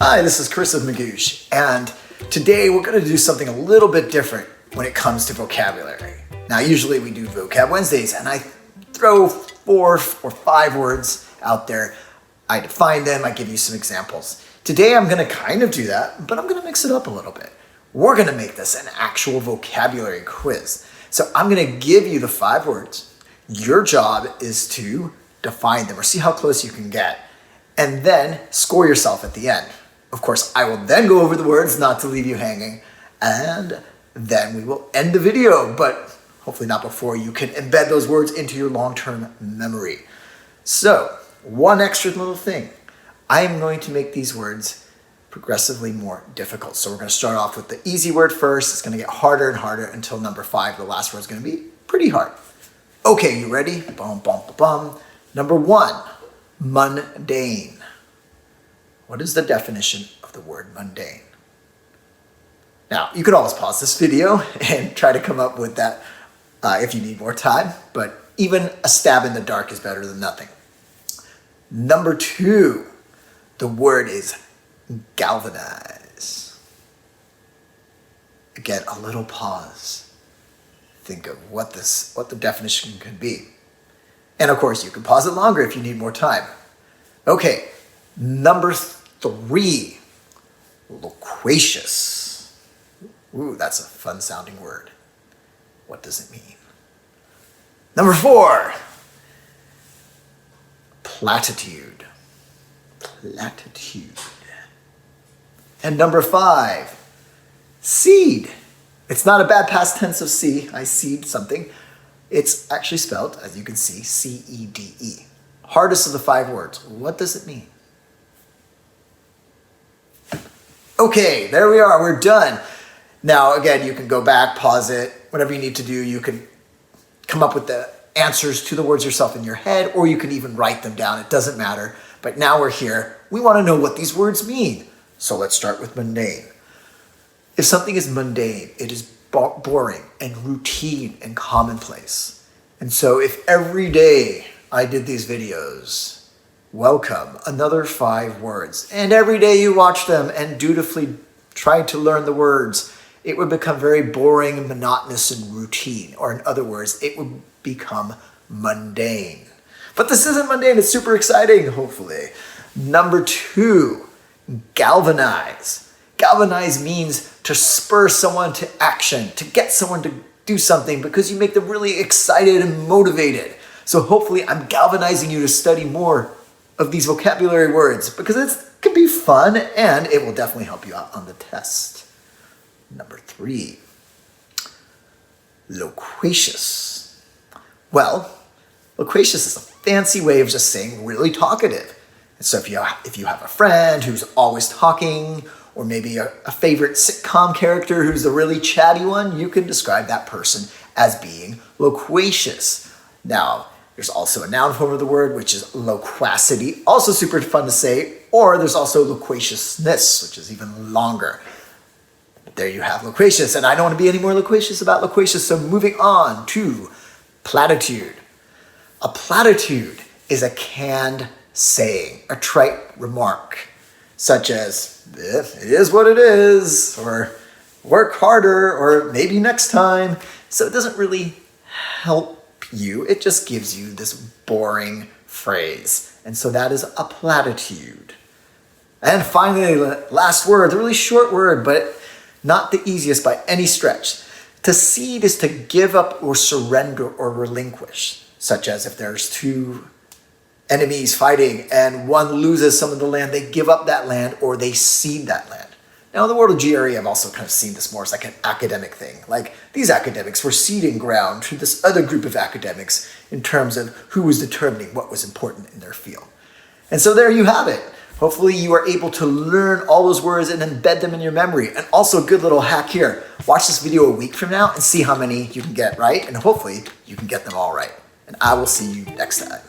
Hi, this is Chris of Magoosh, and today we're going to do something a little bit different when it comes to vocabulary. Now, usually we do Vocab Wednesdays, and I throw 4 or 5 words out there. I define them, I give you some examples. Today I'm going to kind of do that, but I'm going to mix it up a little bit. We're going to make this an actual vocabulary quiz. So I'm going to give you the 5 words. Your job is to define them or see how close you can get, and then score yourself at the end. Of course, I will then go over the words not to leave you hanging, and then we will end the video, but hopefully not before you can embed those words into your long-term memory. So, one extra little thing. I am going to make these words progressively more difficult. So we're going to start off with the easy word first. It's going to get harder and harder until number 5. The last word is going to be pretty hard. Okay, you ready? Bum, bum, bum, bum. Number 1, mundane. What is the definition of the word mundane? Now, you could always pause this video and try to come up with that if you need more time, but even a stab in the dark is better than nothing. Number 2, the word is galvanize. Again, a little pause. Think of what the definition could be. And of course, you can pause it longer if you need more time. Okay, number 3, loquacious. Ooh, that's a fun sounding word. What does it mean? Number 4, platitude. Platitude. And number 5, cede. It's not a bad past tense of see. I cede something. It's actually spelled, as you can see, C-E-D-E. Hardest of the 5 words. What does it mean? Okay, there we are. We're done. Now, again, you can go back, pause it, whatever you need to do. You can come up with the answers to the words yourself in your head, or you can even write them down. It doesn't matter. But now we're here. We want to know what these words mean. So let's start with mundane. If something is mundane, it is boring and routine and commonplace. And so if every day I did these videos, welcome, another 5 words, and every day you watch them and dutifully try to learn the words, it would become very boring, monotonous, and routine. Or in other words, it would become mundane. But this isn't mundane, it's super exciting, hopefully. Number 2, galvanize. Galvanize means to spur someone to action, to get someone to do something because you make them really excited and motivated. So hopefully I'm galvanizing you to study more of these vocabulary words because it can be fun and it will definitely help you out on the test. Number 3, loquacious. Well, loquacious is a fancy way of just saying really talkative. And so if you have a friend who's always talking, or maybe a favorite sitcom character who's the really chatty one, you can describe that person as being loquacious. Now, there's also a noun form of the word, which is loquacity, also super fun to say, or there's also loquaciousness, which is even longer. But there you have loquacious, and I don't want to be any more loquacious about loquacious, so moving on to platitude. A platitude is a canned saying, a trite remark, such as, it is what it is, or work harder, or maybe next time. So it doesn't really help you. It just gives you this boring phrase. And so that is a platitude. And finally, last word, the really short word, but not the easiest by any stretch. To cede is to give up or surrender or relinquish, such as if there's 2 enemies fighting and one loses some of the land, they give up that land or they cede that land. Now in the world of GRE, I've also kind of seen this more as like an academic thing. Like these academics were ceding ground to this other group of academics in terms of who was determining what was important in their field. And so there you have it. Hopefully you are able to learn all those words and embed them in your memory. And also a good little hack here. Watch this video a week from now and see how many you can get right. And hopefully you can get them all right. And I will see you next time.